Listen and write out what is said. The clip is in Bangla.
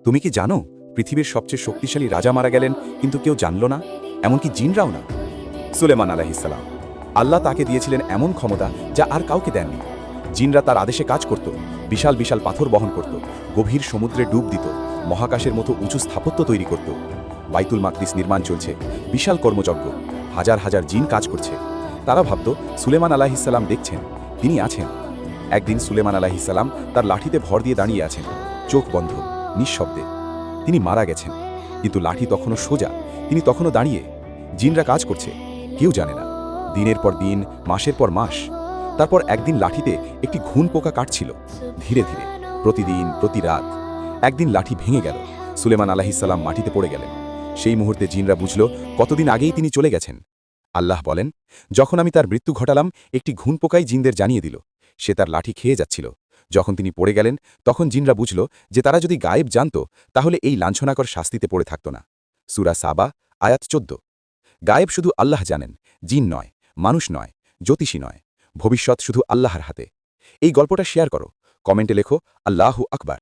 তুমি কি জানো পৃথিবীর সবচেয়ে শক্তিশালী রাজা মারা গেলেন কিন্তু কেউ জানল না, এমনকি জিনরাও না? সুলেমান আলাইহিসসালাম। আল্লাহ তাকে দিয়েছিলেন এমন ক্ষমতা যা আর কাউকে দেননি। জিনরা তার আদেশে কাজ করত, বিশাল বিশাল পাথর বহন করত, গভীর সমুদ্রে ডুব দিত, মহাকাশের মতো উঁচু স্থাপত্য তৈরি করত। বাইতুল মাকদিস নির্মাণ চলছে, বিশাল কর্মযজ্ঞ, হাজার হাজার জিন কাজ করছে। তারা ভাবত সুলেমান আলাইহিসসালাম দেখছেন, তিনি আছেন। একদিন সুলেমান আলাইহিসসালাম তার লাঠিতে ভর দিয়ে দাঁড়িয়ে আছেন, চোখ বন্ধ, নিঃশব্দে। তিনি মারা গেছেন, কিন্তু লাঠি তখনও সোজা, তিনি তখনও দাঁড়িয়ে। জিনরা কাজ করছে, কেউ জানে না। দিনের পর দিন, মাসের পর মাস। তারপর একদিন লাঠিতে একটি ঘুন পোকা কাটছিল, ধীরে ধীরে, প্রতিদিন, প্রতি রাত। একদিন লাঠি ভেঙে গেল, সুলেমান আলাইহিসসালাম মাটিতে পড়ে গেলেন। সেই মুহূর্তে জিনরা বুঝল কতদিন আগেই তিনি চলে গেছেন। আল্লাহ বলেন, যখন আমি তার মৃত্যু ঘটালাম, একটি ঘুন পোকাই জিনদের জানিয়ে দিল। সে তার লাঠি খেয়ে যাচ্ছিল। যখন তিনি পড়ে গেলেন, তখন জিনরা বুঝল যে তারা যদি গায়েব জানত, তাহলে এই লাঞ্ছনাকর শাস্তিতে পড়ে থাকত না। সূরা সাবা, আয়াত 14। গায়েব শুধু আল্লাহ জানেন, জিন নয়, মানুষ নয়, জ্যোতিষী নয়। ভবিষ্যৎ শুধু আল্লাহর হাতে। এই গল্পটা শেয়ার করো, কমেন্টে লেখো আল্লাহু আকবার।